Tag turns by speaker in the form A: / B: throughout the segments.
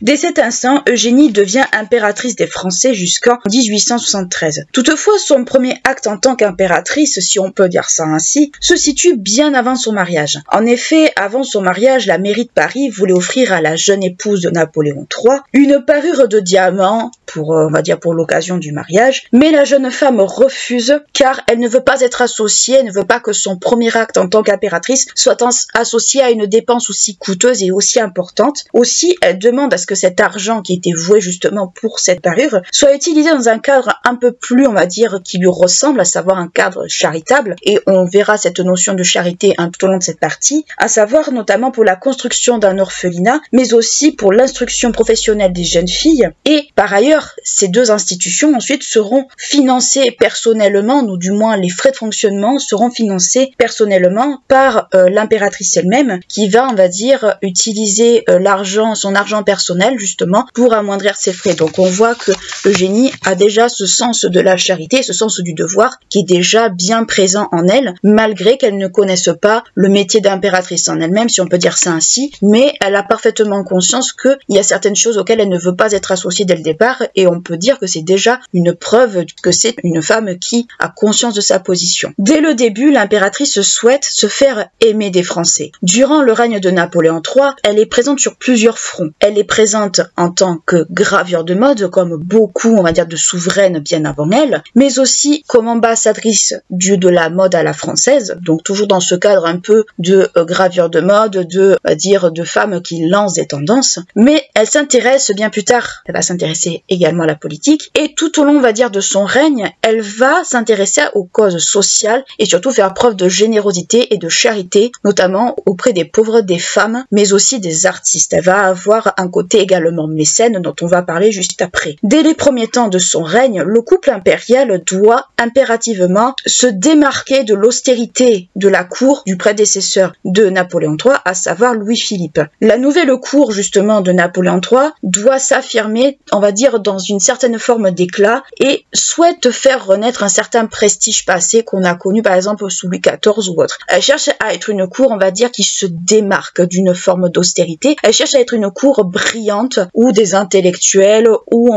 A: Dès cet instant, Eugénie devient impératrice des Français jusqu'en 1873. Toutefois, son premier acte en tant qu'impératrice, si on peut dire ça ainsi, se situe bien avant son mariage. En effet, avant son mariage, la mairie de Paris voulait offrir à la jeune épouse de Napoléon III une parure de diamants pour l'occasion du mariage, mais la jeune femme refuse car elle ne veut pas être associée, elle ne veut pas que son premier acte en tant qu'impératrice soit associé à une dépense aussi coûteuse et aussi importante. Aussi, elle demande à ce que cet argent qui était voué justement pour cette parure soit utilisé dans un cadre un peu plus, qui lui ressemble, à savoir un cadre charitable, et on verra cette notion de charité tout au long de cette partie, à savoir notamment pour la construction d'un orphelinat, mais aussi pour l'instruction professionnelle des jeunes filles. Et par ailleurs, ces deux institutions ensuite seront financées personnellement, ou du moins les frais de fonctionnement seront financés personnellement par l'impératrice elle-même, qui va, utiliser son argent personnel justement pour amoindrir ses frais. Donc on voit que Eugénie a déjà ce sens de la charité, ce sens du devoir qui est déjà bien présent en elle, malgré qu'elle ne connaisse pas le métier d'impératrice en elle-même, si on peut dire ça ainsi, mais elle a parfaitement conscience qu'il y a certaines choses auxquelles elle ne veut pas être associée dès le départ, et on peut dire que c'est déjà une preuve que c'est une femme qui a conscience de sa position. Dès le début, l'impératrice souhaite se faire aimer des Français. Durant le règne de Napoléon III, elle est présente sur plusieurs fronts. Elle est présente en tant que gravure de mode, comme beaucoup, de souveraines bien avant elle, mais aussi comme ambassadrice de la mode à la française, donc toujours dans ce cadre un peu de gravure de mode, de femmes qui lancent des tendances, mais elle s'intéresse bien plus tard, elle va s'intéresser également à la politique, et tout au long, de son règne, elle va s'intéresser aux causes sociales et surtout faire preuve de générosité et de charité, notamment auprès des pauvres, des femmes, mais aussi des artistes. Elle va avoir un côté également mécène dont on va parler juste après. Dès les premiers temps de son règne, le couple impérial doit impérativement se démarquer de l'austérité de la cour du prédécesseur de Napoléon III, à savoir Louis-Philippe. La nouvelle cour justement de Napoléon III doit s'affirmer, dans une certaine forme d'éclat et souhaite faire renaître un certain prestige passé qu'on a connu par exemple sous Louis XIV ou autre. Elle cherche à être une cour, qui se démarque d'une forme d'austérité. Elle cherche à être une cour brillante où des intellectuels, où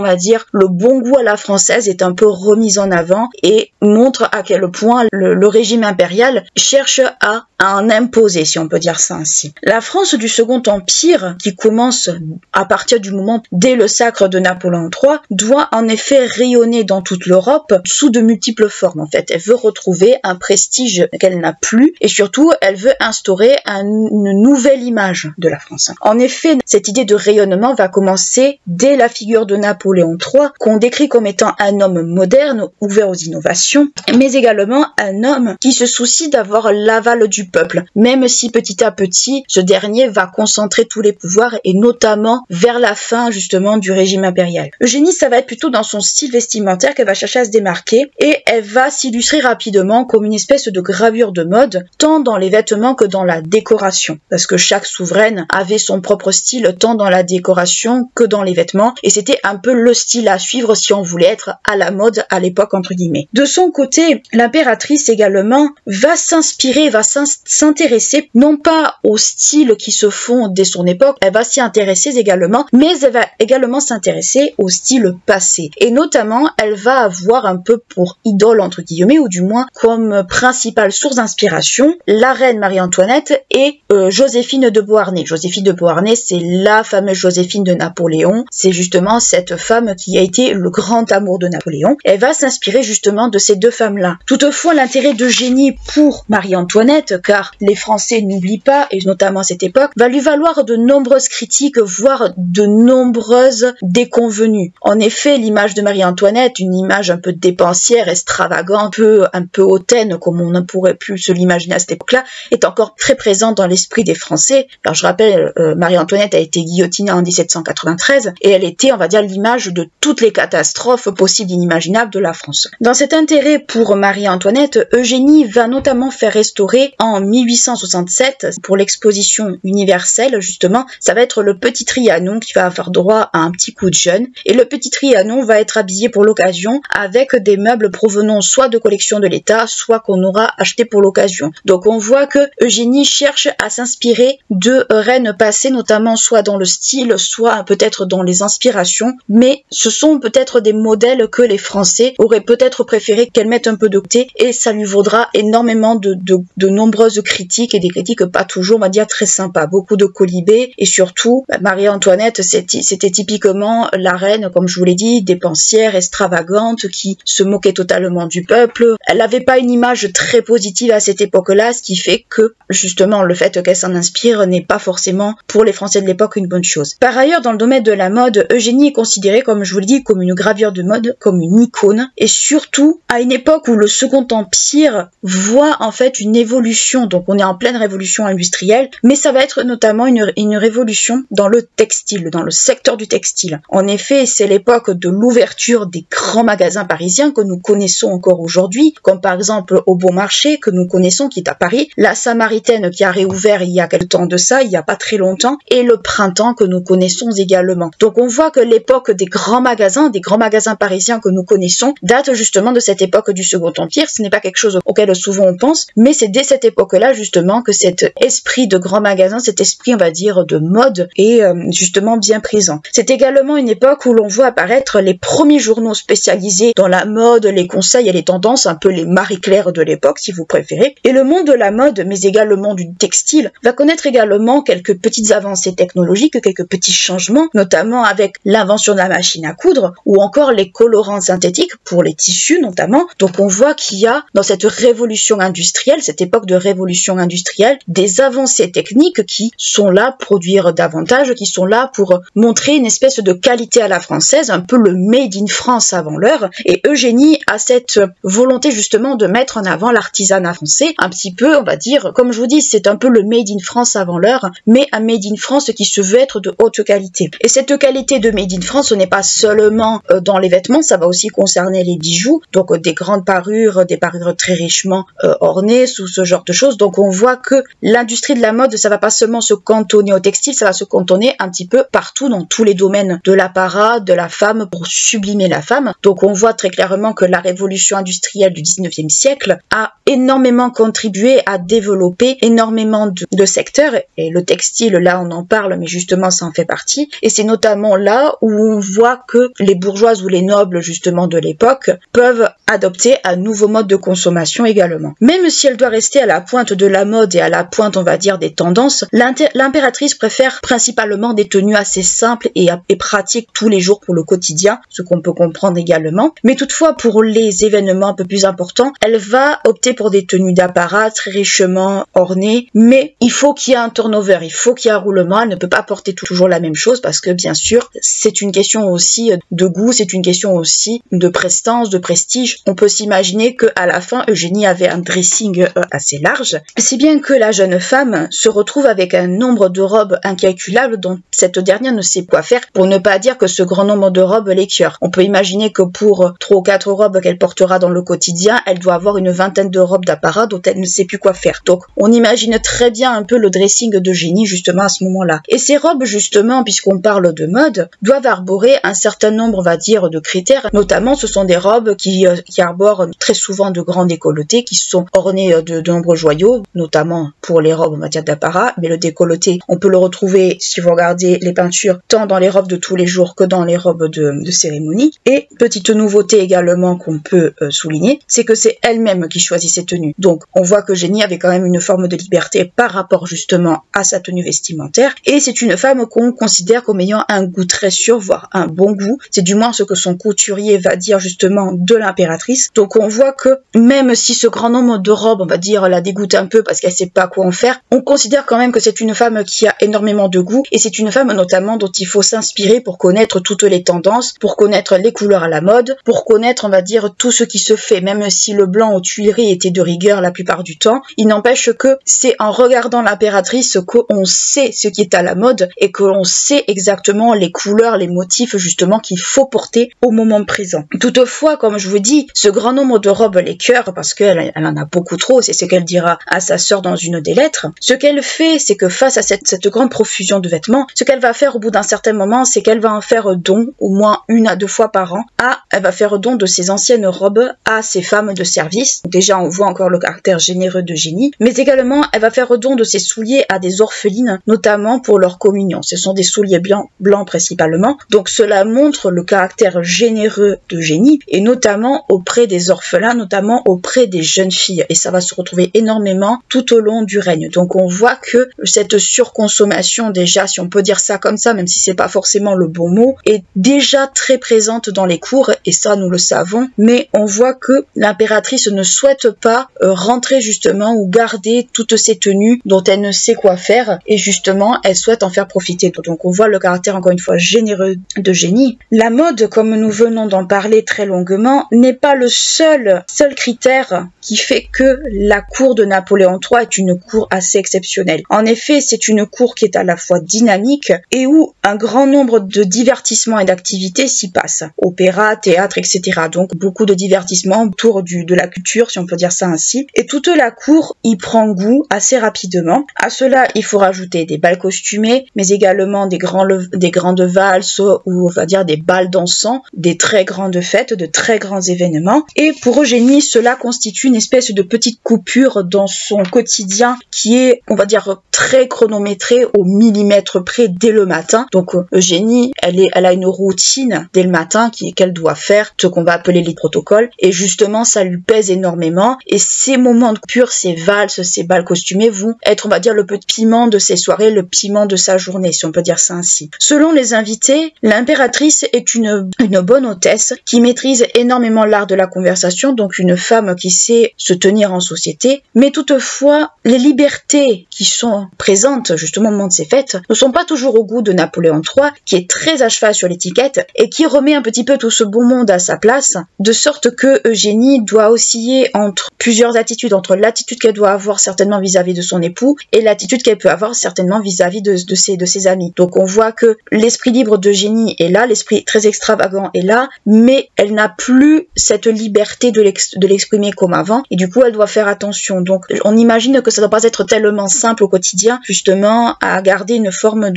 A: le bon goût à la française est un peu remis en avant et montre à quel point le régime impérial cherche à en imposer, si on peut dire ça ainsi. La France du Second Empire, qui commence à partir du moment dès le sacre de Napoléon III, doit en effet rayonner dans toute l'Europe sous de multiples formes. Elle veut retrouver un prestige qu'elle n'a plus et surtout elle veut instaurer une nouvelle image de la France. En effet, cette idée de rayonnement va commencer dès la figure de Napoléon III, qu'on décrit comme étant un homme moderne, ouvert aux innovations, mais également un homme qui se soucie d'avoir l'aval du peuple, même si petit à petit, ce dernier va concentrer tous les pouvoirs et notamment vers la fin justement du régime impérial. Eugénie, ça va être plutôt dans son style vestimentaire qu'elle va chercher à se démarquer et elle va s'illustrer rapidement comme une espèce de gravure de mode, tant dans les vêtements que dans la décoration, parce que chaque souveraine avait son propre style tant dans la décoration que dans les vêtements, et c'était un peu le style à suivre si on voulait être à la mode à l'époque entre guillemets. De son côté, l'impératrice également va s'inspirer, va s'intéresser non pas aux styles qui se font dès son époque, elle va s'y intéresser également, mais elle va également s'intéresser au style passé, et notamment elle va avoir un peu pour idole entre guillemets, ou du moins comme principale source d'inspiration, la reine Marie-Antoinette et Joséphine de Beauharnais. Joséphine de Beauharnais, c'est la fameuse Joséphine de Napoléon, c'est justement cette femme qui a été le grand amour de Napoléon. Elle va s'inspirer justement de ces deux femmes-là. Toutefois, l'intérêt d'Eugénie pour Marie-Antoinette, car les Français n'oublient pas, et notamment à cette époque, va lui valoir de nombreuses critiques, voire de nombreuses déconvenues. En effet, l'image de Marie-Antoinette, une image un peu dépensière, extravagante, un peu hautaine, comme on ne pourrait plus se l'imaginer à cette époque-là, est encore très présente dans l'esprit des Français. Alors je rappelle, Marie-Antoinette a été guillotinée en 1793 et elle était, l'image de toutes les catastrophes possibles et inimaginables de la France. Dans cet intérêt pour Marie-Antoinette, Eugénie va notamment faire restaurer en 1867, pour l'exposition universelle justement, ça va être le petit Trianon qui va avoir droit à un petit coup de jeune, et le petit Trianon va être habillé pour l'occasion avec des meubles provenant soit de collections de l'État, soit qu'on aura acheté pour l'occasion. Donc on voit que Eugénie cherche à s'inspirer de reines passées, notamment soit dans le style modèles, soit peut-être dans les inspirations, mais ce sont peut-être des modèles que les Français auraient peut-être préféré qu'elle mette un peu de côté, et ça lui vaudra énormément de nombreuses critiques, et des critiques pas toujours, on va dire, très sympas. Beaucoup de colibés, et surtout, Marie-Antoinette, c'était typiquement la reine, comme je vous l'ai dit, dépensière, extravagante, qui se moquait totalement du peuple. Elle n'avait pas une image très positive à cette époque-là, ce qui fait que, justement, le fait qu'elle s'en inspire n'est pas forcément, pour les Français de l'époque, une bonne chose. Par ailleurs, dans le domaine de la mode, Eugénie est considérée, comme je vous l'ai dit, comme une gravure de mode, comme une icône, et surtout, à une époque où le Second Empire voit en fait une évolution, donc on est en pleine révolution industrielle, mais ça va être notamment une révolution dans le textile, dans le secteur du textile. En effet, c'est l'époque de l'ouverture des grands magasins parisiens que nous connaissons encore aujourd'hui, comme par exemple au Bon Marché, que nous connaissons, qui est à Paris, la Samaritaine qui a réouvert il y a quelque temps de ça, il n'y a pas très longtemps, et le Printemps que nous connaissons également. Donc on voit que l'époque des grands magasins parisiens que nous connaissons, date justement de cette époque du Second Empire. Ce n'est pas quelque chose auquel souvent on pense, mais c'est dès cette époque-là justement que cet esprit de grand magasin, cet esprit on va dire de mode est justement bien présent. C'est également une époque où l'on voit apparaître les premiers journaux spécialisés dans la mode, les conseils et les tendances, un peu les Marie-Claire de l'époque si vous préférez. Et le monde de la mode, mais également du textile, va connaître également quelques petites avancées technologiques, quelques petits changements, notamment avec l'invention de la machine à coudre ou encore les colorants synthétiques pour les tissus notamment. Donc on voit qu'il y a dans cette révolution industrielle, cette époque de révolution industrielle, des avancées techniques qui sont là pour produire davantage, qui sont là pour montrer une espèce de qualité à la française, un peu le made in France avant l'heure. Et Eugénie a cette volonté justement de mettre en avant l'artisanat français, un petit peu, on va dire, comme je vous dis, c'est un peu le made in France avant l'heure, mais un made in France qui se veut être de haute qualité. Et cette qualité de made in France, ce n'est pas seulement dans les vêtements, ça va aussi concerner les bijoux, donc des grandes parures, des parures très richement ornées, sous ce genre de choses. Donc on voit que l'industrie de la mode, ça va pas seulement se cantonner au textile, ça va se cantonner un petit peu partout dans tous les domaines de l'apparat, de la femme, pour sublimer la femme. Donc on voit très clairement que la révolution industrielle du 19e siècle a énormément contribué à développer énormément de secteurs, et le textile, là on en parle, mais justement ça en fait partie, et c'est notamment là où on voit que les bourgeoises ou les nobles justement de l'époque peuvent adopter un nouveau mode de consommation également. Même si elle doit rester à la pointe de la mode et à la pointe, on va dire, des tendances, l'impératrice préfère principalement des tenues assez simples et pratiques tous les jours pour le quotidien, ce qu'on peut comprendre également. Mais toutefois, pour les événements un peu plus importants, elle va opter pour des tenues d'apparat très richement ornées, mais il faut qu'il y ait un turnover, il faut qu'il y ait un roulement, elle ne peut pas porter toujours la même chose parce que bien sûr, c'est une question aussi de goût, c'est une question aussi de prestance, de prestige. On peut s'imaginer qu'à la fin, Eugénie avait un dressing assez large, si bien que la jeune femme se retrouve avec un nombre de robes incalculable dont cette dernière ne sait quoi faire, pour ne pas dire que ce grand nombre de robes l'écœure. On peut imaginer que pour 3 ou 4 robes qu'elle portera dans le quotidien, elle doit avoir une vingtaine de robes d'apparat dont elle ne sait plus quoi faire. Donc on imagine très bien un peu le dressing d'Eugénie justement à ce moment-là. Et ces robes justement, puisqu'on parle de mode, doivent arborer un certain nombre, on va dire, de critères. Notamment ce sont des robes qui arborent très souvent de grands décolletés, qui sont ornées de nombreux joyaux, notamment pour les robes en matière d'apparat, mais le décolleté, on peut le retrouver si vous regardez les peintures, tant dans les robes de tous les jours que dans les robes de cérémonie. Et petite nouveauté également qu'on peut souligner, c'est que c'est elle-même qui choisit ses tenues. Donc on voit qu'Eugénie avait quand même une forme de liberté par rapport justement à sa tenue vestimentaire, et c'est une femme qu'on considère comme ayant un goût très sûr, voire un bon goût. C'est du moins ce que son couturier va dire justement de l'impératrice. Donc on voit que même si ce grand nombre de robes, on va dire, la dégoûte un peu parce qu'elle sait pas quoi en faire, on considère quand même que c'est une femme qui a énormément de goût, et c'est une femme notamment dont il faut s'inspirer pour connaître toutes les tendances, pour connaître les couleurs à la mode, pour connaître, on va dire, tout ce qui se fait. Même si le blanc aux Tuileries était de rigueur la plupart du temps, il n'empêche que c'est en regardant l'impératrice qu'on sait ce qui est à la mode et qu'on sait exactement les couleurs, les motifs justement qu'il faut porter au moment présent. Toutefois, comme je vous dis, ce grand nombre de robes l'écœure parce qu'elle en a beaucoup trop, c'est ce qu'elle dira à sa sœur dans une des lettres. Ce qu'elle fait, c'est que face à cette grande profusion de vêtements, ce qu'elle va faire au bout d'un certain moment, c'est qu'elle va en faire don, au moins 1 à 2 fois par an, elle va faire don de ses anciennes robes à ses femmes de service. Déjà, on voit encore le caractère généreux d'Eugénie, mais également, elle va faire don de ses souliers à des orphelines, notamment pour leur communion. ce sont des souliers blancs principalement. Donc cela montre le caractère généreux d'Eugénie, et notamment auprès des orphelins, notamment auprès des jeunes filles. Et ça va se retrouver énormément tout au long du règne. Donc on voit que cette surconsommation, déjà, si on peut dire ça comme ça, même si c'est pas forcément le bon mot, est déjà très présente dans les cours, et ça nous le savons, mais on voit que l'impératrice ne souhaite pas rentrer justement ou garder toutes ces tenues dont elle ne sait quoi faire, et justement elle souhaite en faire profiter. Donc on voit le caractère encore une fois généreux d'Eugénie. La mode, comme nous venons d'en parler très longuement, n'est pas le seul critère qui fait que la cour de Napoléon III est une cour assez exceptionnelle. En effet, c'est une cour qui est à la fois dynamique et où un grand nombre de divertissements et d'activités s'y passent. Opéra, théâtre, etc. Donc beaucoup de divertissements autour de la culture, si on peut dire ça ainsi. Et toute la cour y prend goût assez rapidement. À cela, il faut rajouter des bals costumés, mais également des grandes valses, ou on va dire des bals dansants, des très grandes fêtes, de très grands événements. Et pour Eugénie, cela constitue une espèce de petite coupure dans son quotidien qui est, on va dire, très chronométré au millimètre près dès le matin. Donc Eugénie, elle a une routine dès le matin qu'elle doit faire, ce qu'on va appeler les protocoles, et justement ça lui pèse énormément, et ces moments de coupure, ces valses, ces bals costumés vont être, on va dire, le petit piment de ses soirées, le piment de sa journée, si on peut dire ça ainsi. Selon les invités, l'impératrice est une bonne hôtesse qui maîtrise énormément l'art de la conversation, donc une femme qui sait se tenir en société, mais toutefois les libertés qui sont présentes justement au moment de ces fêtes ne sont pas toujours au goût de Napoléon III, qui est très à cheval sur l'étiquette et qui remet un petit peu tout ce beau monde à sa place, de sorte que Eugénie doit osciller entre plusieurs attitudes, entre l'attitude qu'elle doit avoir certainement vis-à-vis de son époux et l'attitude qu'elle peut avoir certainement vis-à-vis de ses amis. Donc on voit que l'esprit libre d'Eugénie est là, l'esprit très extravagant est là, mais elle n'a plus cette liberté de l'exprimer comme avant, et du coup elle doit faire attention. Donc on imagine que ça ne doit pas être tellement simple au quotidien, justement, à garder une forme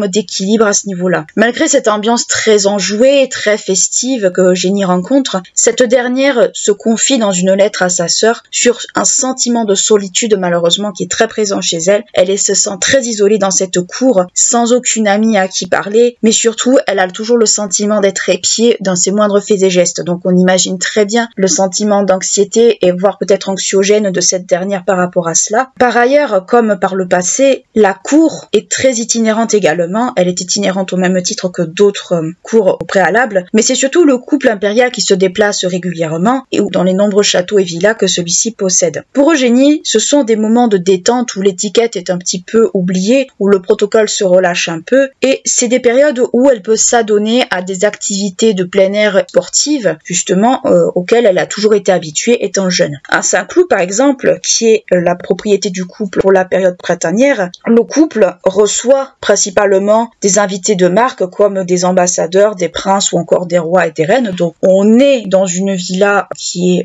A: d'équilibre à ce niveau-là. Malgré cette ambiance très enjouée, très festive que Eugénie rencontre, cette dernière se confie dans une lettre à sa sœur sur un sentiment de solitude malheureusement qui est très présent chez elle. Elle se sent très isolée dans cette cour, sans aucune amie à qui parler, mais surtout elle a toujours le sentiment d'être épiée dans ses moindres faits et gestes. Donc on imagine très bien le sentiment d'anxiété et voire peut-être anxiogène de cette dernière par rapport à cela. Par ailleurs, comme par le passé, la cour est très itinérante également. Elle est itinérante au même titre que d'autres cours au préalable, mais c'est surtout le couple impérial qui se déplace régulièrement et dans les nombreux châteaux et villas que celui-ci possède. Pour Eugénie, ce sont des moments de détente où l'étiquette est un petit peu oubliée, où le protocole se relâche un peu, et c'est des périodes où elle peut s'adonner à des activités de plein air sportives, justement, auxquelles elle a toujours été habituée étant jeune. À Saint-Cloud, par exemple, qui est la propriété du couple pour la période printanière, le couple reçoit principalement des invités de marque comme des ambassadeurs, des princes ou encore des rois et des reines. Donc on est dans une villa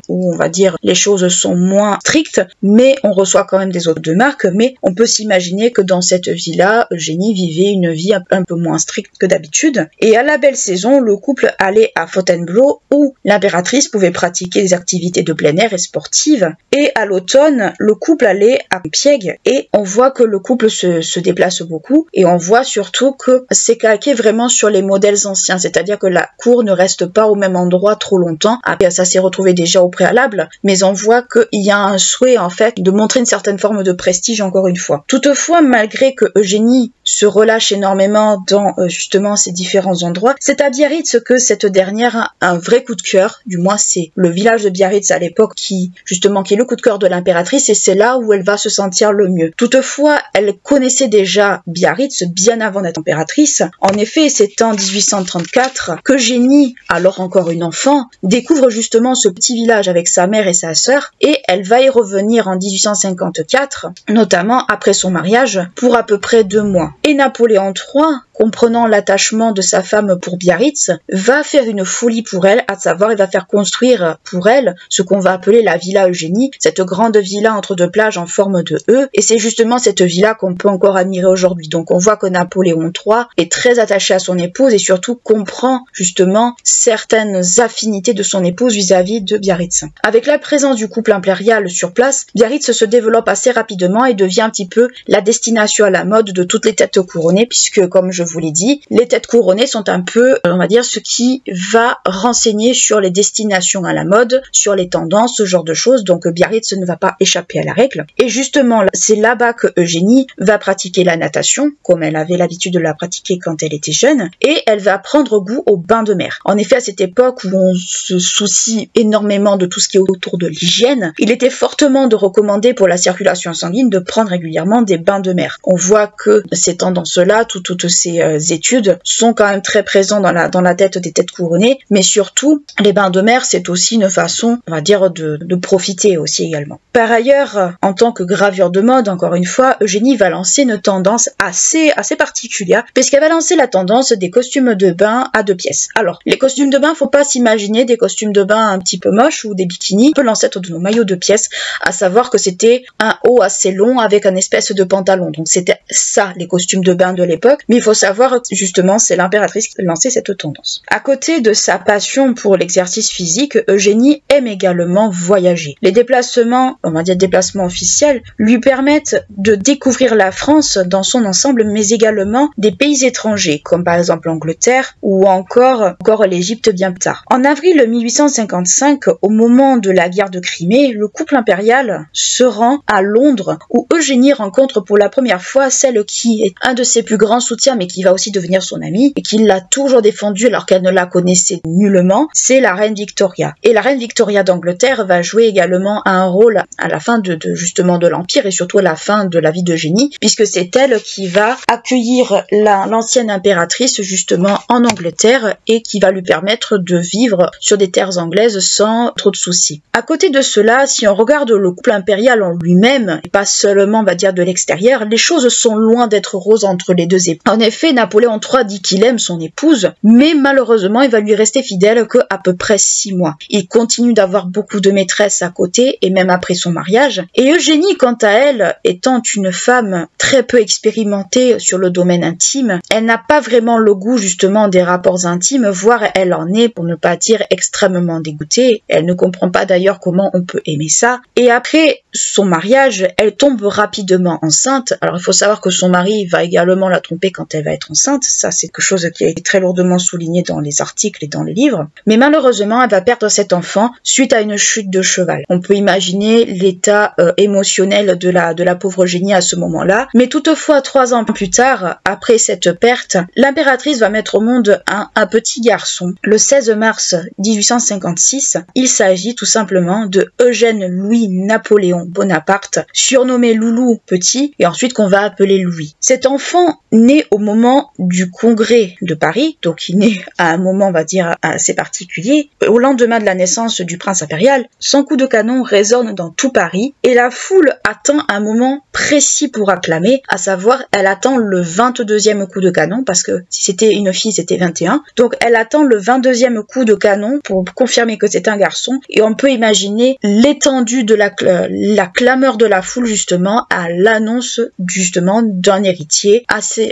A: où on va dire les choses sont moins strictes, mais on reçoit quand même des hôtes de marque. Mais on peut s'imaginer que dans cette villa, Eugénie vivait une vie un peu moins stricte que d'habitude. Et à la belle saison, le couple allait à Fontainebleau où l'impératrice pouvait pratiquer des activités de plein air et sportives. Et à l'automne, le couple allait à Compiègne et on voit que le couple se déplace beaucoup, et on voit surtout que c'est calqué vraiment sur les modèles anciens, c'est-à-dire que la cour ne reste pas au même endroit trop longtemps. Après, ça s'est retrouvé déjà au préalable, mais on voit qu'il y a un souhait en fait de montrer une certaine forme de prestige encore une fois. Toutefois, malgré que Eugénie se relâche énormément dans justement ces différents endroits, c'est à Biarritz que cette dernière a un vrai coup de cœur, du moins c'est le village de Biarritz à l'époque qui est le coup de cœur de l'impératrice, et c'est là où elle va se sentir le mieux. Toutefois, elle connaissait déjà Biarritz bien avant d'être impératrice. En effet, c'est en 1834 qu'Eugénie, alors encore une enfant, découvre justement ce petit village avec sa mère et sa sœur, et elle va y revenir en 1854, notamment après son mariage, pour à peu près 2 mois. Et Napoléon III comprenant l'attachement de sa femme pour Biarritz, va faire une folie pour elle, à savoir il va faire construire pour elle ce qu'on va appeler la Villa Eugénie, cette grande villa entre deux plages en forme de E, et c'est justement cette villa qu'on peut encore admirer aujourd'hui. Donc on voit que Napoléon III est très attaché à son épouse et surtout comprend justement certaines affinités de son épouse vis-à-vis de Biarritz. Avec la présence du couple impérial sur place, Biarritz se développe assez rapidement et devient un petit peu la destination à la mode de toutes les têtes couronnées, puisque comme je vous l'ai dit, les têtes couronnées sont un peu, on va dire, ce qui va renseigner sur les destinations à la mode, sur les tendances, ce genre de choses. Donc Biarritz ne va pas échapper à la règle. Et justement, c'est là-bas que Eugénie va pratiquer la natation, comme elle avait l'habitude de la pratiquer quand elle était jeune, et elle va prendre goût au bain de mer. En effet, à cette époque où on se soucie énormément de tout ce qui est autour de l'hygiène, il était fortement recommandé pour la circulation sanguine de prendre régulièrement des bains de mer. On voit que ces tendances-là, toutes ces études sont quand même très présentes dans la tête des têtes couronnées, mais surtout, les bains de mer, c'est aussi une façon, on va dire, de profiter aussi également. Par ailleurs, en tant que gravure de mode, encore une fois, Eugénie va lancer une tendance assez particulière, puisqu'elle va lancer la tendance des costumes de bain à 2 pièces. Alors, les costumes de bain, faut pas s'imaginer des costumes de bain un petit peu moches ou des bikinis, un peu l'ancêtre de nos maillots de pièces, à savoir que c'était un haut assez long avec un espèce de pantalon. Donc c'était ça, les costumes de bain de l'époque. Mais il faut savoir, justement, c'est l'impératrice qui a lancé cette tendance. À côté de sa passion pour l'exercice physique, Eugénie aime également voyager. Les déplacements, on va dire déplacements officiels, lui permettent de découvrir la France dans son ensemble, mais également des pays étrangers, comme par exemple l'Angleterre ou encore l'Égypte bien tard. En avril 1855, au moment de la guerre de Crimée, le couple impérial se rend à Londres, où Eugénie rencontre pour la première fois celle qui est un de ses plus grands soutiens, mais qui va aussi devenir son amie, et qui l'a toujours défendue alors qu'elle ne la connaissait nullement, c'est la reine Victoria. Et la reine Victoria d'Angleterre va jouer également un rôle à la fin justement de l'Empire, et surtout à la fin de la vie d'Eugénie, puisque c'est elle qui va accueillir l'ancienne impératrice justement en Angleterre, et qui va lui permettre de vivre sur des terres anglaises sans trop de soucis. À côté de cela, si on regarde le couple impérial en lui-même, et pas seulement, on va dire, de l'extérieur, les choses sont loin d'être roses entre les deux époux. En effet, Napoléon III dit qu'il aime son épouse, mais malheureusement, il va lui rester fidèle qu'à peu près 6 mois. Il continue d'avoir beaucoup de maîtresses à côté, et même après son mariage. Et Eugénie, quant à elle, étant une femme très peu expérimentée sur le domaine intime, elle n'a pas vraiment le goût, justement, des rapports intimes, voire elle en est, pour ne pas dire, extrêmement dégoûtée. Elle ne comprend pas d'ailleurs comment on peut aimer ça. Et après son mariage, elle tombe rapidement enceinte. Alors il faut savoir que son mari va également la tromper quand elle va être enceinte. Ça, c'est quelque chose qui est très lourdement souligné dans les articles et dans les livres. Mais malheureusement, elle va perdre cet enfant suite à une chute de cheval. On peut imaginer l'état émotionnel de la pauvre Eugénie à ce moment-là. Mais toutefois, 3 ans plus tard, après cette perte, l'impératrice va mettre au monde un petit garçon. Le 16 mars 1856, il s'agit tout simplement de Eugène Louis Napoléon Bonaparte, surnommé Loulou petit, et ensuite qu'on va appeler Louis. Cet enfant naît au moment du congrès de Paris, donc il naît à un moment, on va dire, assez particulier. Au lendemain de la naissance du prince impérial, son coup de canon résonne dans tout Paris, et la foule attend un moment précis pour acclamer, à savoir, elle attend le 22e coup de canon, parce que si c'était une fille, c'était 21. Donc elle attend le 22e coup de canon pour confirmer que c'est un garçon, et on peut imaginer l'étendue de la clameur de la foule justement à l'annonce justement d'un héritier,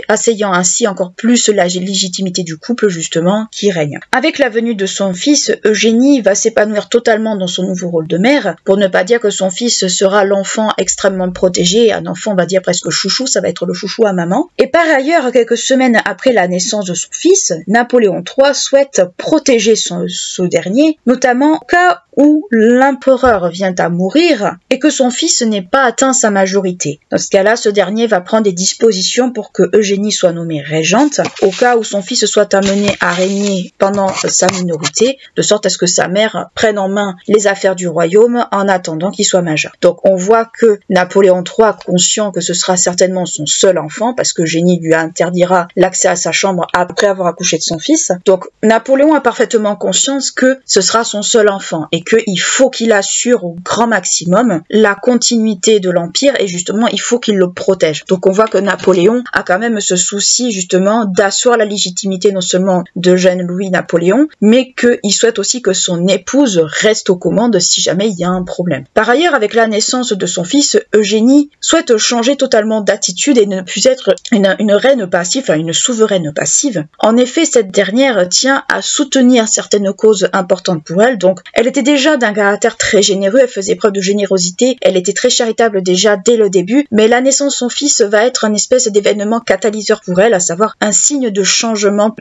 A: asseyant ainsi encore plus la légitimité du couple justement qui règne. Avec la venue de son fils, Eugénie va s'épanouir totalement dans son nouveau rôle de mère, pour ne pas dire que son fils sera l'enfant extrêmement protégé, un enfant on va dire presque chouchou, ça va être le chouchou à maman. Et par ailleurs, quelques semaines après la naissance de son fils, Napoléon III souhaite protéger ce dernier, notamment au cas où l'empereur vient à mourir et que son fils n'ait pas atteint sa majorité. Dans ce cas-là, ce dernier va prendre des dispositions pour que Eugénie soit nommée régente, au cas où son fils soit amené à régner pendant sa minorité, de sorte à ce que sa mère prenne en main les affaires du royaume en attendant qu'il soit majeur. Donc on voit que Napoléon III, conscient que ce sera certainement son seul enfant, parce que Eugénie lui interdira l'accès à sa chambre après avoir accouché de son fils, donc Napoléon a parfaitement conscience que ce sera son seul enfant, et qu'il faut qu'il assure au grand maximum la continuité de l'Empire, et justement il faut qu'il le protège. Donc on voit que Napoléon a quand même ce souci aussi justement d'asseoir la légitimité non seulement d'Eugène Louis-Napoléon, mais qu'il souhaite aussi que son épouse reste aux commandes si jamais il y a un problème. Par ailleurs, avec la naissance de son fils, Eugénie souhaite changer totalement d'attitude et ne plus être une reine passive, enfin une souveraine passive. En effet, cette dernière tient à soutenir certaines causes importantes pour elle, donc elle était déjà d'un caractère très généreux, elle faisait preuve de générosité, elle était très charitable déjà dès le début, mais la naissance de son fils va être une espèce d'événement catalyseur pour elle, à savoir un signe de changement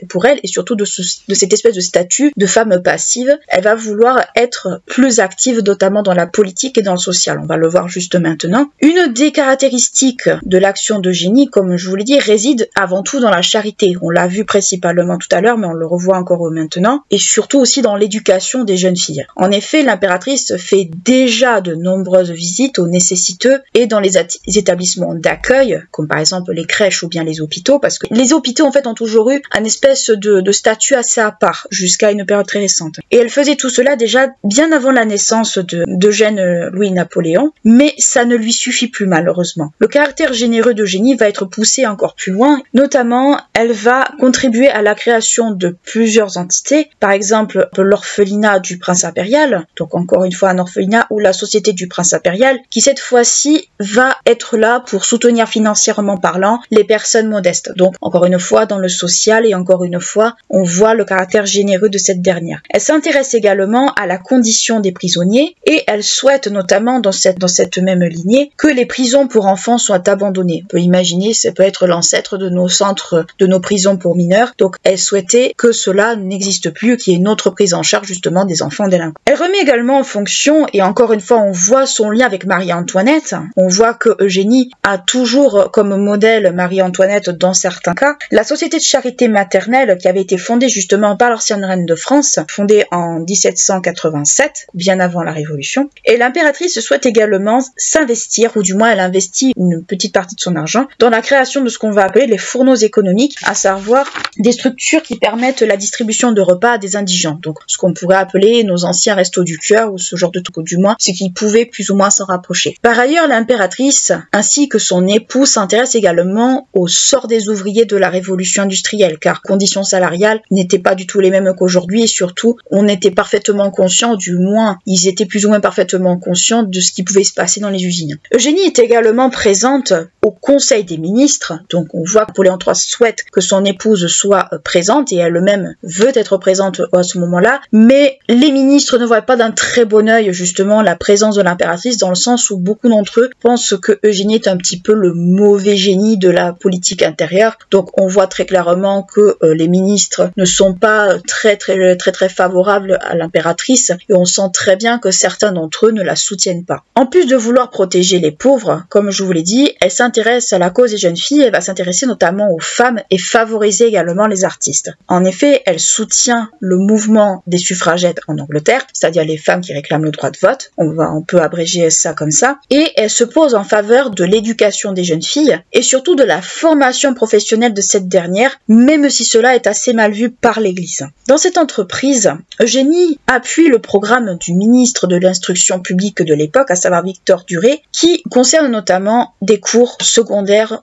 A: pour elle et surtout de cette espèce de statut de femme passive. Elle va vouloir être plus active, notamment dans la politique et dans le social. On va le voir juste maintenant. Une des caractéristiques de l'action d'Eugénie, comme je vous l'ai dit, réside avant tout dans la charité. On l'a vu principalement tout à l'heure, mais on le revoit encore maintenant, et surtout aussi dans l'éducation des jeunes filles. En effet, l'impératrice fait déjà de nombreuses visites aux nécessiteux et dans les établissements d'accueil, comme par exemple les crèches ou bien les hôpitaux, parce que les hôpitaux en fait ont toujours eu un espèce de statut assez à part jusqu'à une période très récente. Et elle faisait tout cela déjà bien avant la naissance d'Eugène Louis-Napoléon, mais ça ne lui suffit plus malheureusement. Le caractère généreux d'Eugénie va être poussé encore plus loin, notamment elle va contribuer à la création de plusieurs entités, par exemple l'orphelinat du prince impérial, donc encore une fois un orphelinat, ou la société du prince impérial, qui cette fois-ci va être là pour soutenir financièrement parlant les personnes modestes. Donc encore une fois dans le social, et encore une fois on voit le caractère généreux de cette dernière. Elle s'intéresse également à la condition des prisonniers et elle souhaite notamment dans cette même lignée que les prisons pour enfants soient abandonnées. On peut imaginer, ça peut être l'ancêtre de nos centres, de nos prisons pour mineurs. Donc elle souhaitait que cela n'existe plus, qu'il y ait une autre prise en charge justement des enfants délinquants. Elle remet également en fonction, et encore une fois on voit son lien avec Marie-Antoinette, on voit que Eugénie a toujours comme modèle Marie-Antoinette dans certains cas. La société de charité maternelle qui avait été fondée justement par l'ancienne reine de France, fondée en 1787, bien avant la Révolution, et l'impératrice souhaite également s'investir, ou du moins elle investit une petite partie de son argent, dans la création de ce qu'on va appeler les fourneaux économiques, à savoir des structures qui permettent la distribution de repas à des indigents, donc ce qu'on pourrait appeler nos anciens restos du cœur, ou ce genre de truc, du moins ce qui pouvait plus ou moins s'en rapprocher. Par ailleurs, l'impératrice ainsi que son époux s'intéressent également au sort des ouvriers de la révolution industrielle, car conditions salariales n'étaient pas du tout les mêmes qu'aujourd'hui, et surtout on était parfaitement conscient, du moins ils étaient plus ou moins parfaitement conscients de ce qui pouvait se passer dans les usines. Eugénie est également présente au Conseil des ministres, donc on voit que Napoléon III souhaite que son épouse soit présente, et elle-même veut être présente à ce moment-là, mais les ministres ne voient pas d'un très bon œil justement la présence de l'impératrice, dans le sens où beaucoup d'entre eux pensent que Eugénie est un petit peu le mauvais génie de la politique intérieure. Donc on voit très clairement que les ministres ne sont pas très favorables à l'impératrice, et on sent très bien que certains d'entre eux ne la soutiennent pas. En plus de vouloir protéger les pauvres, comme je vous l'ai dit, elle s'intéresse à la cause des jeunes filles, elle va s'intéresser notamment aux femmes et favoriser également les artistes. En effet, elle soutient le mouvement des suffragettes en Angleterre, c'est-à-dire les femmes qui réclament le droit de vote, on peut abréger ça comme ça, et elle se pose en faveur de l'éducation des jeunes filles et surtout de la formation professionnelle de cette dernière, même si cela est assez mal vu par l'Église. Dans cette entreprise, Eugénie appuie le programme du ministre de l'Instruction publique de l'époque, à savoir Victor Duret, qui concerne notamment des cours secondaires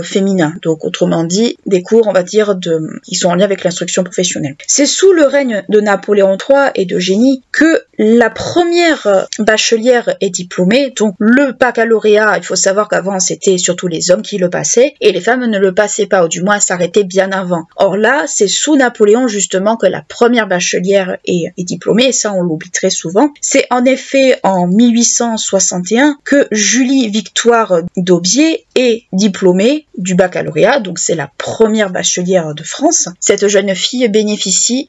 A: féminins, donc autrement dit des cours, on va dire, qui sont en lien avec l'instruction professionnelle. C'est sous le règne de Napoléon III et d'Eugénie que la première bachelière est diplômée, donc le baccalauréat, il faut savoir qu'avant c'était surtout les hommes qui le passaient, et les femmes ne le passaient pas, ou du moins s'arrêtaient bien avant. Or là, c'est sous Napoléon justement que la première bachelière est diplômée, et ça on l'oublie très souvent. C'est en effet en 1861 que Julie Victoire d'Aubier est diplômée du baccalauréat, donc c'est la première bachelière de France. Cette jeune fille bénéficie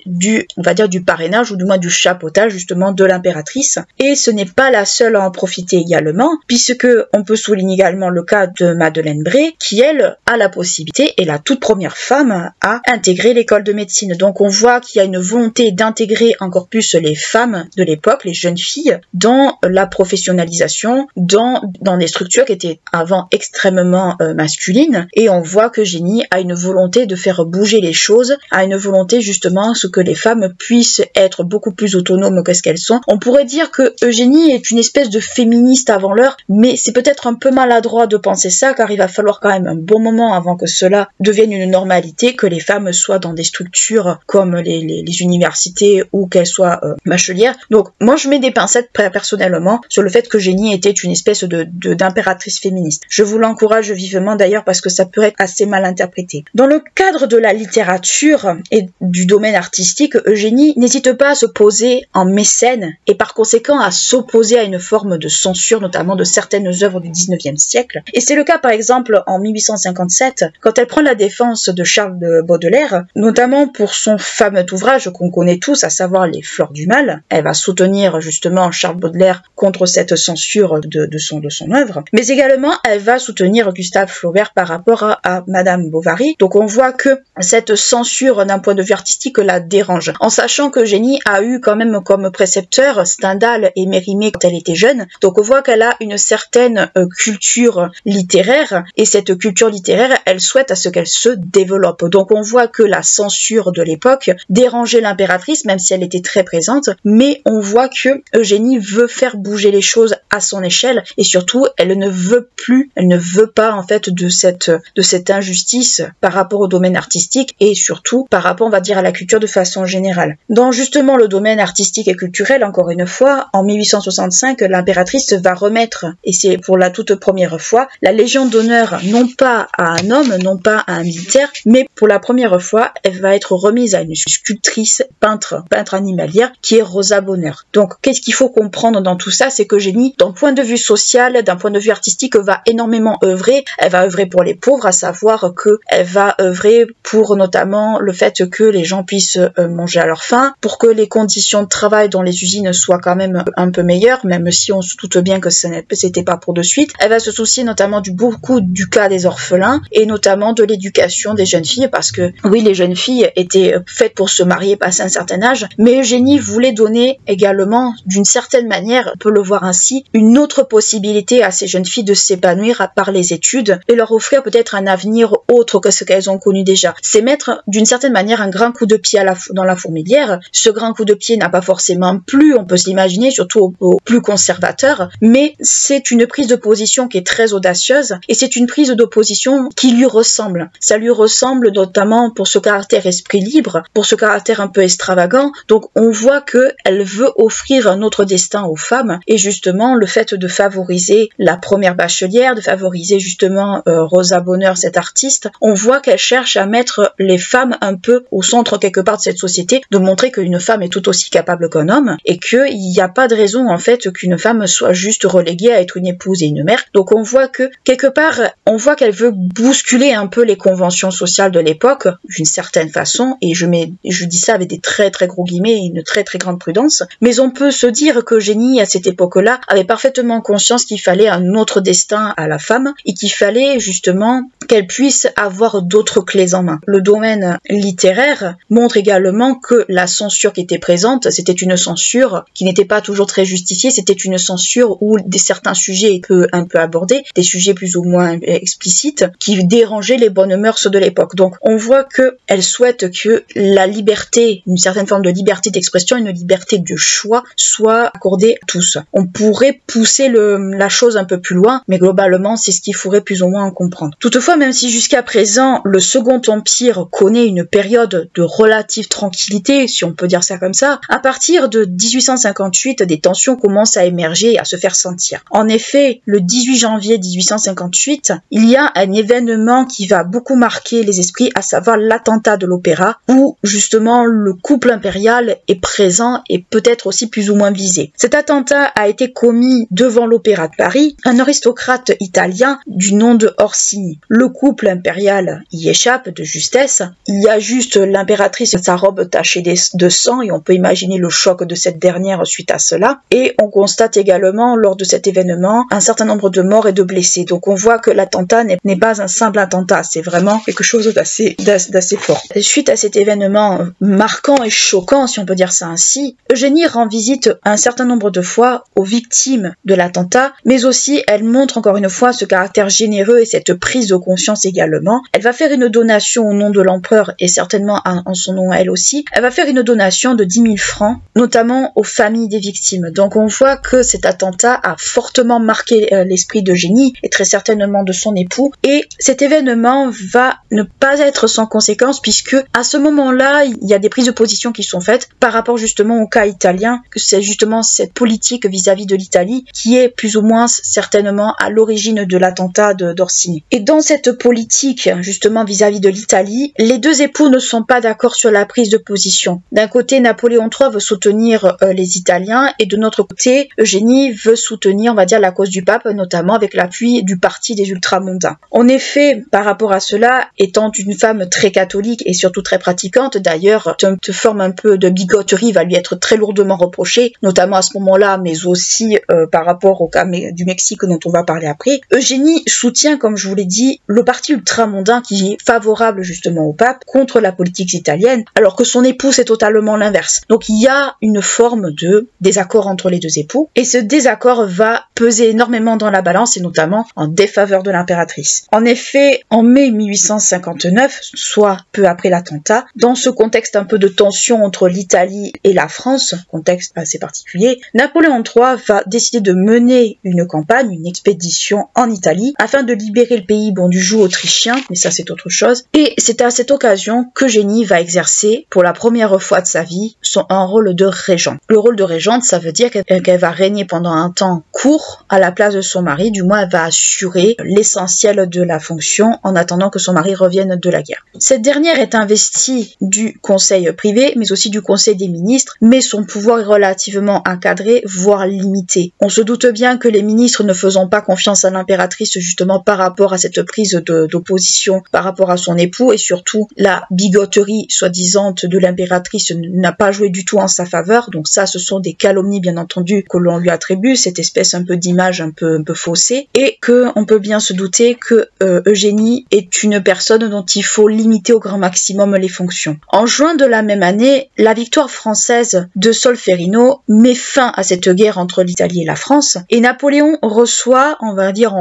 A: on va dire du parrainage, ou du moins du chapeautage justement de l'impératrice, et ce n'est pas la seule à en profiter également, puisque on peut souligner également le cas de Madeleine Bray, qui elle a la possibilité, est la toute première femme à intégrer l'école de médecine. Donc on voit qu'il y a une volonté d'intégrer encore plus les femmes de l'époque, les jeunes filles, dans la professionnalisation, dans des structures qui étaient avant extrêmement masculines, et on voit que Eugénie a une volonté de faire bouger les choses, a une volonté justement ce que les femmes puissent être beaucoup plus autonomes que ce qu'elles sont. On pourrait dire que Eugénie est une espèce de féministe avant l'heure, mais c'est peut-être un peu maladroit de penser ça, car il va falloir quand même un bon moment avant que cela devienne une normalité, que les femmes soient dans des structures comme les universités ou qu'elles soient bachelières. Donc moi je mets des pincettes personnellement sur le fait que Jenny était une espèce d'impératrice féministe. Je vous l'encourage vivement d'ailleurs parce que ça peut être assez mal interprété. Dans le cadre de la littérature et du domaine artistique, Eugénie n'hésite pas à se poser en mécène et par conséquent à s'opposer à une forme de censure, notamment de certaines œuvres du 19e siècle. Et c'est le cas par exemple en 1857, quand elle prend la défense de Charles de Baudelaire, notamment pour son fameux ouvrage qu'on connaît tous, à savoir Les Fleurs du Mal. Elle va soutenir justement Charles Baudelaire contre cette censure de son œuvre, mais également elle va soutenir Gustave Flaubert par rapport à Madame Bovary. Donc on voit que cette censure d'un point de vue artistique la dérange, en sachant que Eugénie a eu quand même comme précepteur Stendhal et Mérimée quand elle était jeune. Donc on voit qu'elle a une certaine culture littéraire, et cette culture littéraire, elle souhaite à ce qu'elle se développe. Donc on voit que la censure de l'époque dérangeait l'impératrice, même si elle était très présente, mais on voit que Eugénie veut faire bouger les choses à son échelle, et surtout elle ne veut pas en fait de cette injustice par rapport au domaine artistique, et surtout par rapport, on va dire, à la culture de façon générale. Dans justement le domaine artistique et culturel, encore une fois, en 1865, l'impératrice va remettre, et c'est pour la toute première fois, la Légion d'honneur non pas à un homme, non pas à un militaire, mais pour la première fois, elle va être remise à une sculptrice, peintre animalière, qui est Rosa Bonheur. Donc, qu'est-ce qu'il faut comprendre dans tout ça? C'est qu'Eugénie, d'un point de vue social, d'un point de vue artistique, va énormément œuvrer. Elle va œuvrer pour les pauvres, à savoir qu'elle va œuvrer pour notamment le fait que les gens puissent manger à leur faim, pour que les conditions de travail dans les usines soient quand même un peu meilleures, même si on se doute bien que c'était pas pour de suite. Elle va se soucier notamment beaucoup du cas des orphelins, et notamment de l'éducation des jeunes filles, parce que oui, les jeunes filles étaient faites pour se marier passé un certain âge, mais Eugénie voulait donner également, d'une certaine manière, on peut le voir ainsi, une autre possibilité à ces jeunes filles de s'épanouir à part les études, et leur offrir peut-être un avenir autre que ce qu'elles ont connu déjà. C'est mettre d'une certaine manière un grand coup de pied dans la fourmilière. Ce grand coup de pied n'a pas forcément plu, on peut s'imaginer, surtout aux plus conservateurs, mais c'est une prise de position qui est très audacieuse, et c'est une prise d'opposition qui lui ressemble. Ça lui ressemble notamment pour ce caractère esprit libre, pour ce caractère un peu extravagant. Donc on voit qu'elle veut offrir un autre destin aux femmes, et justement le fait de favoriser la première bachelière, de favoriser justement Rosa Bonheur, cette artiste, on voit qu'elle cherche à mettre les femmes un peu au centre quelque part de cette société, de montrer qu'une femme est tout aussi capable qu'un homme, et qu'il n'y a pas de raison en fait qu'une femme soit juste reléguée à être une épouse et une mère. Donc on voit que quelque part, on voit qu'elle veut bousculer un peu les conventions sociales de l'époque, d'une certaine façon, et je dis ça avec des très très gros guillemets et une très très grande prudence, mais on peut se dire que Eugénie à cette époque-là avait parfaitement conscience qu'il fallait un autre destin à la femme, et qu'il fallait justement qu'elle puisse avoir d'autres clés en main. Le domaine littéraire montre également que la censure qui était présente, c'était une censure qui n'était pas toujours très justifiée, c'était une censure où certains sujets un peu abordés, des sujets plus ou moins explicites, qui dérangeaient les bonnes mœurs de l'époque. Donc on voit qu'elle souhaite que la liberté, une certaine forme de liberté d'expression, une liberté de choix, soit accordée à tous. On pourrait pousser la chose un peu plus loin, mais globalement c'est ce qu'il faudrait plus ou moins en comprendre. Toutefois, même si jusqu'à présent le Second Empire connaît une période de relative tranquillité, si on peut dire ça comme ça, à partir de 1858, des tensions commencent à émerger et à se faire sentir. En effet, le 18 janvier 1858, il y a un événement qui va beaucoup marquer les esprits, à savoir l'attentat de l'Opéra, où justement le couple impérial est présent et peut-être aussi plus ou moins visé. Cet attentat a été commis devant l'Opéra de Paris, un aristocrate italien du nom de Orsini. Le couple impérial y échappe de justesse. Il y a juste l'impératrice, sa robe tachée de sang, et on peut imaginer le choc de cette dernière suite à cela. Et on constate également lors de cet événement un certain nombre de morts et de blessés. Donc on voit que l'attentat n'est pas un simple attentat, c'est vraiment quelque chose d'assez fort. Et suite à cet événement marquant et choquant, si on peut dire ça ainsi, Eugénie rend visite un certain nombre de fois aux victimes de l'attentat, mais aussi elle montre encore une fois ce caractère généreux et cette prise de conscience également. Elle va faire une donation au nom de l'empereur, et certainement en son nom elle aussi. Elle va faire une donation de 10 000 francs, notamment aux familles des victimes. Donc on voit que cet attentat a fortement marqué l'esprit d'Eugénie, et très certainement de son époux, et c'est cet événement va ne pas être sans conséquence puisque à ce moment-là, il y a des prises de position qui sont faites par rapport justement au cas italien, que c'est justement cette politique vis-à-vis de l'Italie qui est plus ou moins certainement à l'origine de l'attentat d'Orsini. Et dans cette politique justement vis-à-vis de l'Italie, les deux époux ne sont pas d'accord sur la prise de position. D'un côté, Napoléon III veut soutenir les Italiens et de notre côté, Eugénie veut soutenir, on va dire, la cause du pape, notamment avec l'appui du parti des ultramontains. En effet, par rapport à cela, étant une femme très catholique et surtout très pratiquante, d'ailleurs, cette forme un peu de bigoterie va lui être très lourdement reprochée, notamment à ce moment-là, mais aussi par rapport au cas du Mexique dont on va parler après. Eugénie soutient, comme je vous l'ai dit, le parti ultramontain qui est favorable justement au pape contre la politique italienne, alors que son époux c'est totalement l'inverse. Donc il y a une forme de désaccord entre les deux époux, et ce désaccord va peser énormément dans la balance, et notamment en défaveur de l'impératrice. En effet, en mai 1859, soit peu après l'attentat, dans ce contexte un peu de tension entre l'Italie et la France, contexte assez particulier, Napoléon III va décider de mener une campagne, une expédition en Italie, afin de libérer le pays du joug autrichien, mais ça c'est autre chose. Et c'est à cette occasion qu'Eugénie va exercer, pour la première fois de sa vie, un rôle de régente. Le rôle de régente, ça veut dire qu'elle va régner pendant un temps court à la place de son mari, du moins elle va assurer l'essentiel de la fonction en attendant que son mari revienne de la guerre. Cette dernière est investie du conseil privé, mais aussi du conseil des ministres, mais son pouvoir est relativement encadré, voire limité. On se doute bien que les ministres ne faisant pas confiance à l'impératrice justement par rapport à cette prise d'opposition par rapport à son époux, et surtout la bigoterie soi-disant de l'impératrice n'a pas joué du tout en sa faveur, donc ça ce sont des calomnies bien entendu que l'on lui attribue, cette espèce un peu d'image un peu faussée, et que on peut bien se douter que Eugénie est une personne dont il faut limiter au grand maximum les fonctions. En juin de la même année, la victoire française de Solferino met fin à cette guerre entre l'Italie et la France, et Napoléon reçoit, on va dire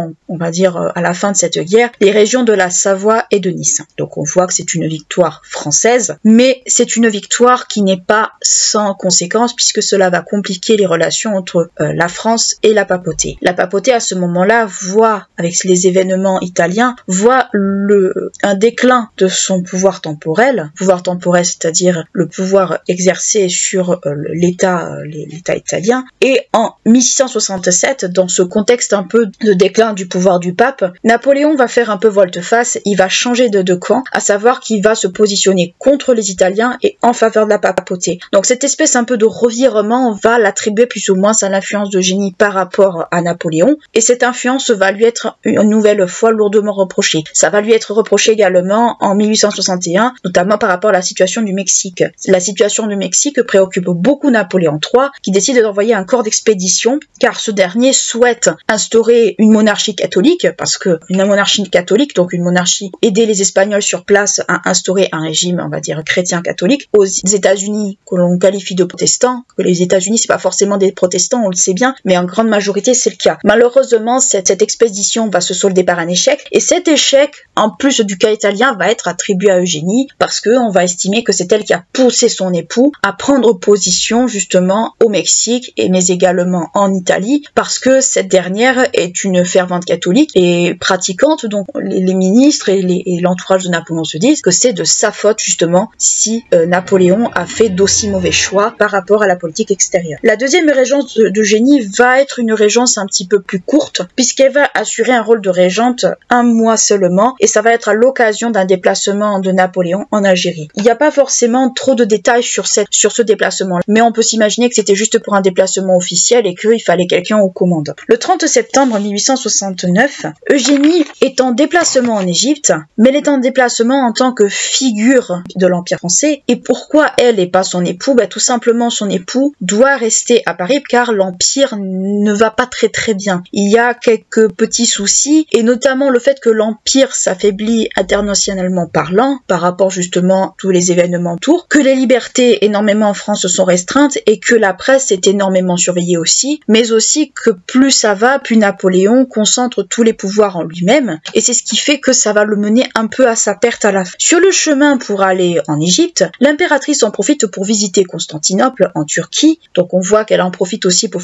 A: à la fin de cette guerre, les régions de la Savoie et de Nice. Donc on voit que c'est une victoire française, mais c'est une victoire qui n'est pas sans conséquences puisque cela va compliquer les relations entre la France et la papauté. La papauté à ce moment-là voit, avec les événements italiens, voit un déclin de son pouvoir temporel c'est-à-dire le pouvoir exercé sur l'État italien, et en 1667, dans ce contexte un peu de déclin du pouvoir du pape, Napoléon va faire un peu volte-face, il va changer de camp, à savoir qu'il va se positionner contre les Italiens et en faveur de la papauté. Donc cette espèce un peu de revirement, on va l'attribuer plus ou moins à l'influence d'Eugénie par rapport à Napoléon, et cette influence va lui être une nouvelle fois lourdement reprochée. Ça va lui être reproché également en 1861, notamment par rapport à la situation du Mexique. La situation du Mexique préoccupe beaucoup Napoléon III, qui décide d'envoyer un corps d'expédition, car ce dernier souhaite instaurer une monarchie catholique, parce que une monarchie catholique, donc une monarchie, aider les Espagnols sur place à instaurer un régime, on va dire, chrétien catholique. Aux États-Unis, que l'on qualifie de protestants, que les États-Unis c'est pas forcément des protestants, on le sait bien, mais en grande majorité c'est le cas. Malheureusement, cette expédition va se solder par un échec, et cet échec, en plus du cas italien, va être attribué à Eugénie, parce que on va estimer que c'est elle qui a poussé son époux à prendre position justement au Mexique, mais également en Italie, parce que cette dernière est une fervente catholique et pratiquante, donc les ministres et l'entourage de Napoléon se disent que c'est de sa faute justement si Napoléon a fait d'aussi mauvais choix par rapport à la politique extérieure. La deuxième régence d'Eugénie va être une régence un petit peu plus courte, puisqu'elle va assurer un rôle de régente un mois seulement, et ça va être à l'occasion d'un déplacement de Napoléon en Algérie. Il n'y a pas forcément trop de détails sur ce déplacement, mais on peut s'imaginer que c'était juste pour un déplacement officiel et qu'il fallait quelqu'un aux commandes. Le 30 septembre 1869, Eugénie est en déplacement en Égypte, mais elle est en déplacement en tant que figure de l'Empire français. Et pourquoi elle et pas son époux? Tout simplement son époux doit rester à Paris car l'Empire ne va pas très bien. Il y a quelques petits soucis, et notamment le fait que l'Empire s'affaiblit internationalement parlant par rapport justement à tous les événements autour, que les libertés énormément en France sont restreintes et que la presse est énormément surveillée aussi, mais aussi que plus ça va, plus Napoléon concentre tous les pouvoirs en lui-même, et c'est ce qui fait que ça va le mener un peu à sa perte à la fin. Sur le chemin pour aller en Égypte, l'impératrice en profite pour visiter Constantinople en Turquie, donc on voit qu'elle en profite aussi pour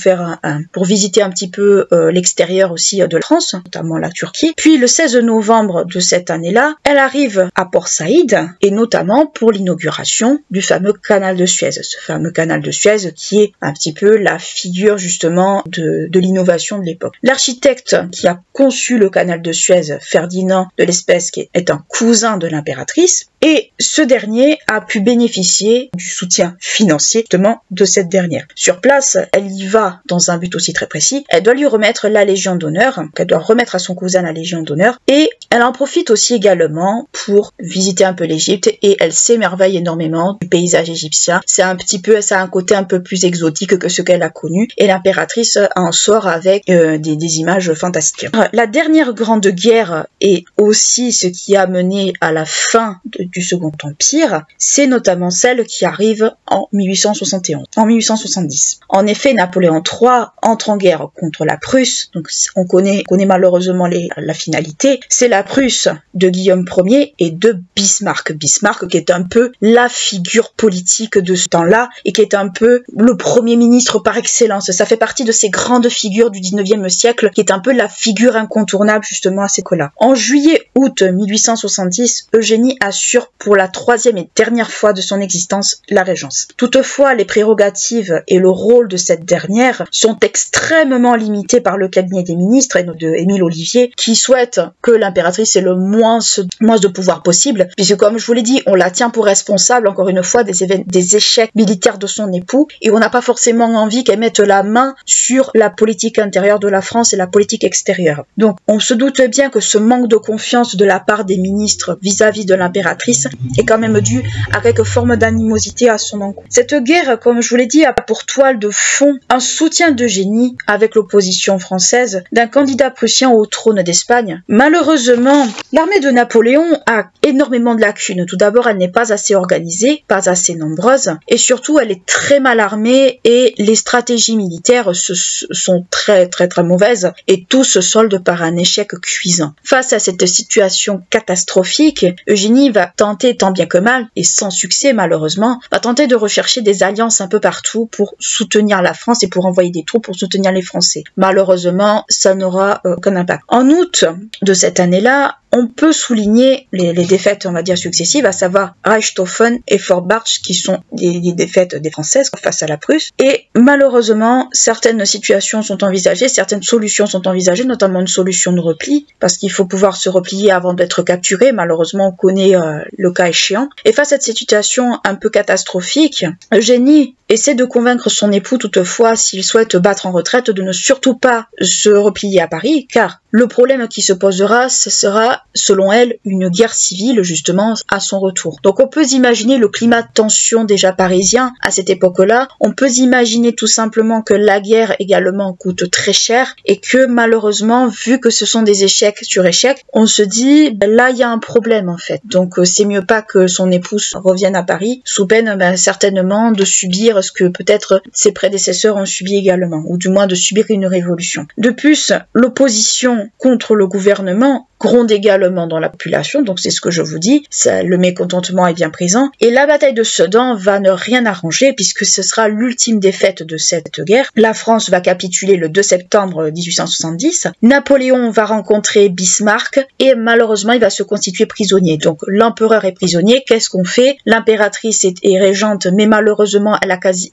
A: visiter un petit peu l'extérieur aussi de la France, notamment la Turquie. Puis le 16 novembre de cette année-là, elle arrive à Port Saïd, et notamment pour l'inauguration du fameux canal de Suez. Ce fameux canal de Suez qui est un petit peu la figure justement de l'innovation de l'époque. L'architecte qui a conçu le canal de Suez, Ferdinand de Lesseps, qui est un cousin de l'impératrice, et ce dernier a pu bénéficier du soutien financier justement de cette dernière. Sur place, elle y va dans un but aussi très précis. Elle doit lui remettre la Légion d'honneur, elle doit remettre à son cousin la Légion d'honneur, et elle en profite aussi également pour visiter un peu l'Égypte, et elle s'émerveille énormément du paysage égyptien. Ça a un côté un peu plus exotique que ce qu'elle a connu, et l'impératrice en sort avec des images fantastiques. La dernière grande guerre, et aussi ce qui a mené à la fin du Second Empire, c'est notamment celle qui arrive en 1870. En effet, Napoléon III entre en guerre contre la Prusse, donc on connaît malheureusement la finalité, c'est la Prusse de Guillaume Ier et de Bismarck. Bismarck qui est un peu la figure politique de ce temps-là et qui est un peu le premier ministre par excellence. Ça fait partie de ces grandes figures du 19e siècle qui est un peu la figure incontournable justement à ces cas-là. En juillet-août 1870, Eugénie assure pour la troisième et dernière fois de son existence la régence. Toutefois, les prérogatives et le rôle de cette dernière sont extrêmement limités par le cabinet des ministres et de Émile Ollivier qui souhaite que l'impératrice ait le moins de pouvoir possible, puisque comme je vous l'ai dit, on la tient pour responsable encore une fois des échecs militaires de son époux, et on n'a pas forcément envie qu'elle mette la main sur la politique intérieure de la France et la politique extérieure. Donc on se doute bien que ce manque de confiance de la part des ministres vis-à-vis de l'impératrice est quand même dû à quelque forme d'animosité à son encontre. Cette guerre, comme je vous l'ai dit, a pour toile de fond un soutien d'Eugénie avec l'opposition française d'un candidat prussien au trône d'Espagne. Malheureusement, l'armée de Napoléon a énormément de lacunes. Tout d'abord, elle n'est pas assez organisée, pas assez nombreuse, et surtout, elle est très mal armée et les stratégies militaires sont très mauvaises, et tout se solde par un échec cuisant. Face à cette situation catastrophique, Eugénie va tenter tant bien que mal, et sans succès malheureusement, va tenter de rechercher des alliances un peu partout pour soutenir la France et pour envoyer des troupes pour soutenir les Français. Malheureusement, ça n'aura aucun impact. En août de cette année-là, on peut souligner les défaites, on va dire, successives, à savoir Reichshofen et Fort Bartsch, qui sont des défaites des Françaises face à la Prusse. Et malheureusement, certaines situations sont envisagées, certaines solutions sont envisagées, notamment une solution de repli, parce qu'il faut pouvoir se replier avant d'être capturé. Malheureusement, on connaît le cas échéant. Et face à cette situation un peu catastrophique, Eugénie essaie de convaincre son époux toutefois, s'il souhaite battre en retraite, de ne surtout pas se replier à Paris, car le problème qui se posera, ce sera, selon elle, une guerre civile, justement, à son retour. Donc on peut imaginer le climat de tension déjà parisien à cette époque-là. On peut imaginer tout simplement que la guerre également coûte très cher et que malheureusement, vu que ce sont des échecs sur échecs, on se dit, là, il y a un problème en fait. Donc c'est mieux pas que son épouse revienne à Paris, sous peine certainement de subir ce que peut-être ses prédécesseurs ont subi également, ou du moins de subir une révolution. De plus, l'opposition contre le gouvernement gronde également dans la population, donc c'est ce que je vous dis, le mécontentement est bien présent, et la bataille de Sedan va ne rien arranger puisque ce sera l'ultime défaite de cette guerre. La France va capituler le 2 septembre 1870, Napoléon va rencontrer Bismarck, et malheureusement il va se constituer prisonnier. Donc l'empereur est prisonnier, qu'est-ce qu'on fait? L'impératrice est régente, mais malheureusement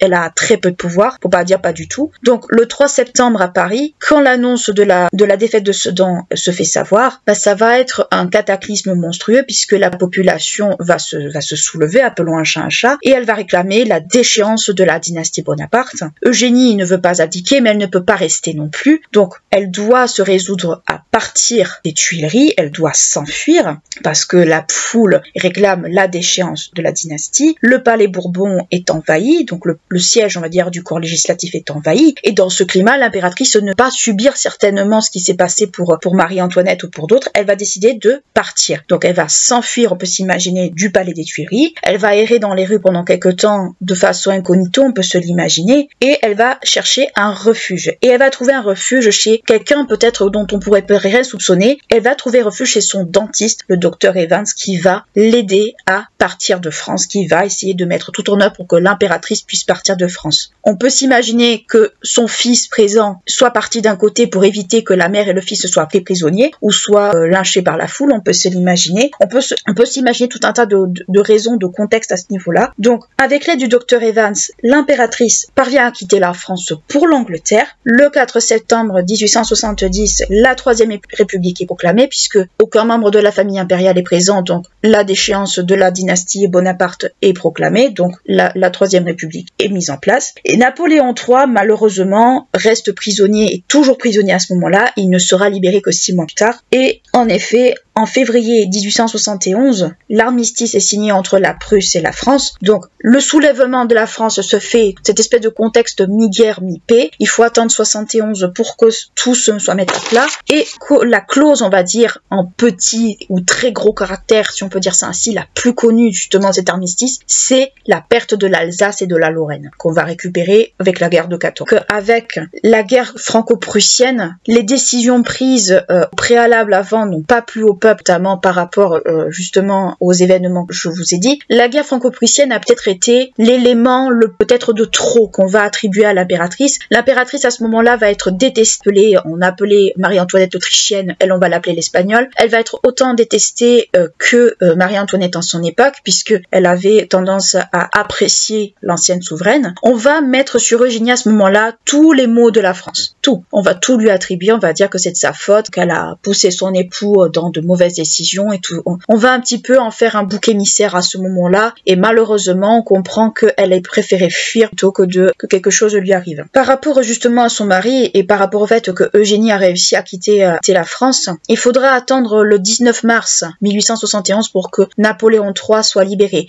A: elle a très peu de pouvoir, pour pas dire pas du tout. Donc le 3 septembre à Paris, quand l'annonce de la défaite de Sedan se fait savoir, ça va être un cataclysme monstrueux puisque la population va se soulever, appelons un chat, et elle va réclamer la déchéance de la dynastie Bonaparte. Eugénie ne veut pas abdiquer, mais elle ne peut pas rester non plus. Donc, elle doit se résoudre à partir des Tuileries, elle doit s'enfuir parce que la foule réclame la déchéance de la dynastie. Le palais Bourbon est envahi, donc le siège, on va dire, du corps législatif est envahi. Et dans ce climat, l'impératrice ne va pas subir certainement ce qui s'est passé pour Marie-Antoinette ou pour d'autres. Elle va décider de partir. Donc elle va s'enfuir, on peut s'imaginer, du palais des Tuileries. Elle va errer dans les rues pendant quelque temps de façon incognito, on peut se l'imaginer, et elle va chercher un refuge. Et elle va trouver un refuge chez quelqu'un peut-être dont on pourrait rien soupçonner. Elle va trouver refuge chez son dentiste, le docteur Evans, qui va l'aider à partir de France, qui va essayer de mettre tout en œuvre pour que l'impératrice puisse partir de France. On peut s'imaginer que son fils présent soit parti d'un côté pour éviter que la mère et le fils soient pris prisonniers, ou soit l'un chez par la foule, on peut se l'imaginer. On peut s'imaginer tout un tas de raisons, de contexte à ce niveau-là. Donc, avec l'aide du docteur Evans, l'impératrice parvient à quitter la France pour l'Angleterre. Le 4 septembre 1870, la Troisième République est proclamée, puisque aucun membre de la famille impériale est présent, donc la déchéance de la dynastie Bonaparte est proclamée, donc la Troisième République est mise en place. Et Napoléon III, malheureusement, reste prisonnier, et toujours prisonnier à ce moment-là. Il ne sera libéré que 6 mois plus tard. Et en effet, en février 1871, l'armistice est signé entre la Prusse et la France. Donc, le soulèvement de la France se fait, cette espèce de contexte mi-guerre, mi-paix. Il faut attendre 71 pour que tout se soit mis à plat. Et la clause, on va dire, en petit ou très gros caractère, si on peut dire ça ainsi, la plus connue justement de cet armistice, c'est la perte de l'Alsace et de la Lorraine, qu'on va récupérer avec la guerre de 14. Avec la guerre franco-prussienne, les décisions prises préalables avant n'ont pas plu au peuple, notamment par rapport justement aux événements que je vous ai dit. La guerre franco-prussienne a peut-être été l'élément peut-être de trop qu'on va attribuer à l'impératrice. L'impératrice à ce moment-là va être détestée, on appelait Marie-Antoinette autrichienne, elle on va l'appeler l'espagnole. Elle va être autant détestée que Marie-Antoinette en son époque, puisque elle avait tendance à apprécier l'ancienne souveraine. On va mettre sur Eugénie à ce moment-là tous les maux de la France. Tout. On va tout lui attribuer, on va dire que c'est de sa faute, qu'elle a poussé son époux dans de mauvaises décisions et tout. On va un petit peu en faire un bouc émissaire à ce moment-là, et malheureusement, on comprend qu'elle ait préféré fuir plutôt que quelque chose lui arrive. Par rapport justement à son mari, et par rapport au fait que Eugénie a réussi à quitter la France, il faudra attendre le 19 mars 1871 pour que Napoléon III soit libéré.